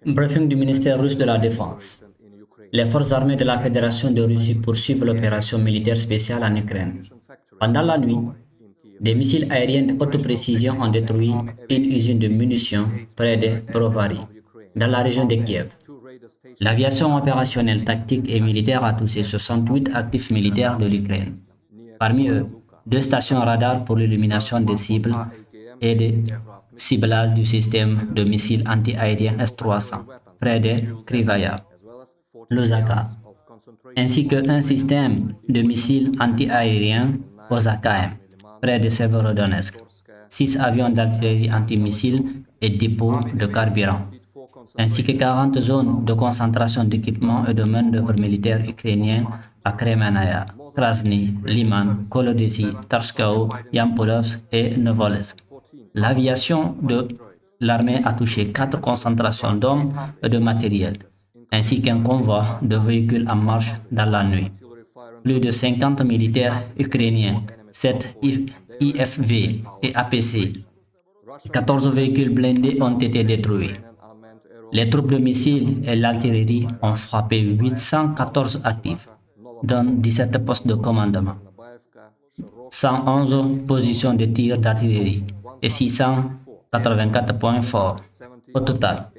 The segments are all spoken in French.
Briefing du ministère russe de la Défense. Les forces armées de la Fédération de Russie poursuivent l'opération militaire spéciale en Ukraine. Pendant la nuit, des missiles aériens de haute précision ont détruit une usine de munitions près de Brovary, dans la région de Kiev. L'aviation opérationnelle, tactique et militaire a touché 68 actifs militaires de l'Ukraine. Parmi eux, 2 stations radar pour l'illumination des cibles et de ciblage du système de missiles anti-aériens S-300 près de Krivaya, Lozaka, ainsi qu'un système de missiles anti-aériens OSAKM près de Severodonetsk, 6 avions d'artillerie antimissiles et dépôts de carburant, ainsi que 40 zones de concentration d'équipements et de main-d'œuvre militaire ukrainiens à Kremenaya, Krasny, Liman, Kolodessy, Tarskao, Yampolovsk et Novolesk. L'aviation de l'armée a touché 4 concentrations d'hommes et de matériel, ainsi qu'un convoi de véhicules en marche dans la nuit. Plus de 50 militaires ukrainiens, 7 IFV et APC, 14 véhicules blindés ont été détruits. Les troupes de missiles et l'artillerie ont frappé 814 actifs, dont 17 postes de commandement, 111 positions de tir d'artillerie et 684 points forts. Au total,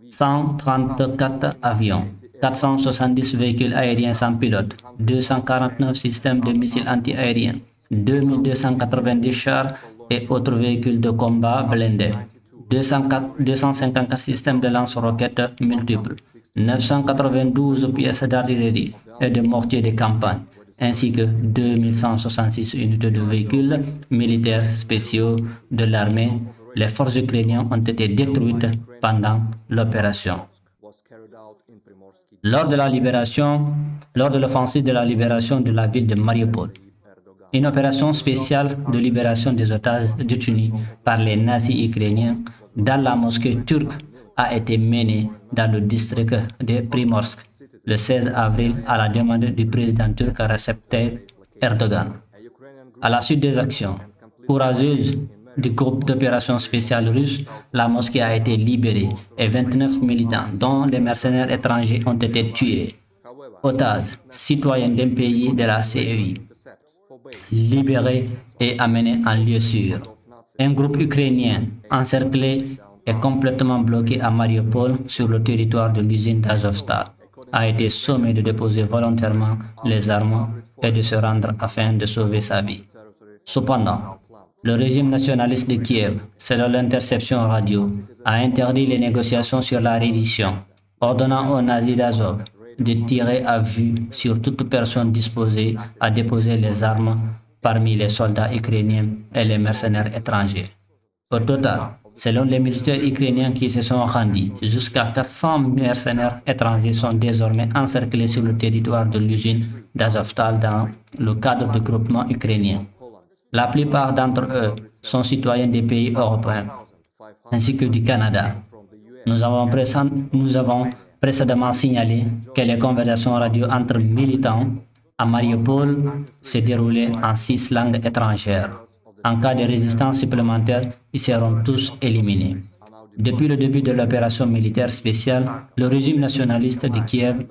134 avions, 470 véhicules aériens sans pilote, 249 systèmes de missiles anti-aériens, 2290 chars et autres véhicules de combat blindés, 254 systèmes de lance-roquettes multiples, 992 pièces d'artillerie et de mortiers de campagne, ainsi que 2166 unités de véhicules militaires spéciaux de l'armée. Les forces ukrainiennes ont été détruites pendant l'opération. Lors de l'offensive de la libération de la ville de Mariupol, une opération spéciale de libération des otages détenus par les nazis ukrainiens dans la mosquée turque a été menée dans le district de Primorsk le 16 avril à la demande du président turc Recep Tayyip Erdogan. À la suite des actions courageuses du groupe d'opération spéciale russe, la mosquée a été libérée et 29 militants, dont des mercenaires étrangers, ont été tués. Otages, citoyens d'un pays de la CEI, libérés et amenés en lieu sûr. Un groupe ukrainien encerclé et complètement bloqué à Mariupol sur le territoire de l'usine d'Azovstal a été sommé de déposer volontairement les armes et de se rendre afin de sauver sa vie. Cependant, le régime nationaliste de Kiev, selon l'interception radio, a interdit les négociations sur la reddition, ordonnant aux nazis d'Azov de tirer à vue sur toute personne disposée à déposer les armes parmi les soldats ukrainiens et les mercenaires étrangers. Au total, selon les militaires ukrainiens qui se sont rendus, jusqu'à 400 mercenaires étrangers sont désormais encerclés sur le territoire de l'usine d'Azovstal dans le cadre du groupement ukrainien. La plupart d'entre eux sont citoyens des pays européens, ainsi que du Canada. Nous avons précédemment signalé que les conversations radio entre militants à Mariupol se déroulaient en 6 langues étrangères. En cas de résistance supplémentaire, ils seront tous éliminés. Depuis le début de l'opération militaire spéciale, le régime nationaliste de Kiev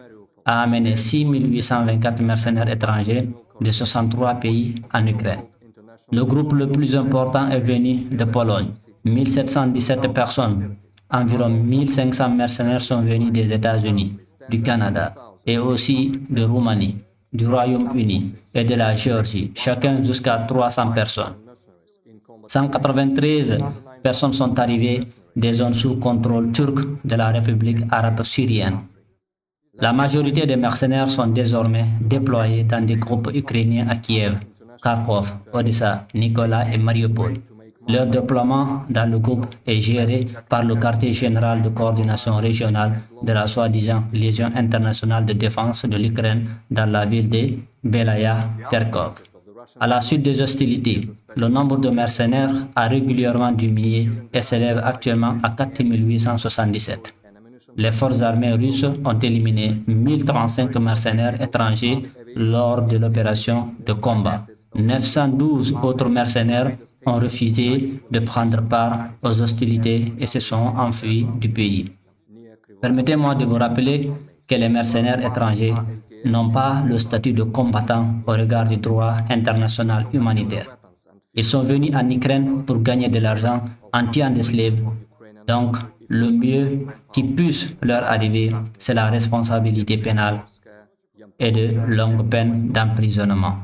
a amené 6 824 mercenaires étrangers de 63 pays en Ukraine. Le groupe le plus important est venu de Pologne, 1717 personnes. Environ 1500 mercenaires sont venus des États-Unis, du Canada et aussi de Roumanie, du Royaume-Uni et de la Géorgie, chacun jusqu'à 300 personnes. 193 personnes sont arrivées des zones sous contrôle turc de la République arabe syrienne. La majorité des mercenaires sont désormais déployés dans des groupes ukrainiens à Kiev, Kharkov, Odessa, Nicolas et Mariupol. Leur déploiement dans le groupe est géré par le quartier général de coordination régionale de la soi-disant Légion internationale de défense de l'Ukraine dans la ville de Belaya Terkov. À la suite des hostilités, le nombre de mercenaires a régulièrement diminué et s'élève actuellement à 4 877. Les forces armées russes ont éliminé 1035 mercenaires étrangers lors de l'opération de combat. 912 autres mercenaires ont refusé de prendre part aux hostilités et se sont enfuis du pays. Permettez-moi de vous rappeler que les mercenaires étrangers n'ont pas le statut de combattant au regard du droit international humanitaire. Ils sont venus en Ukraine pour gagner de l'argent en tuant des esclaves. Donc, le mieux qui puisse leur arriver, c'est la responsabilité pénale et de longues peines d'emprisonnement.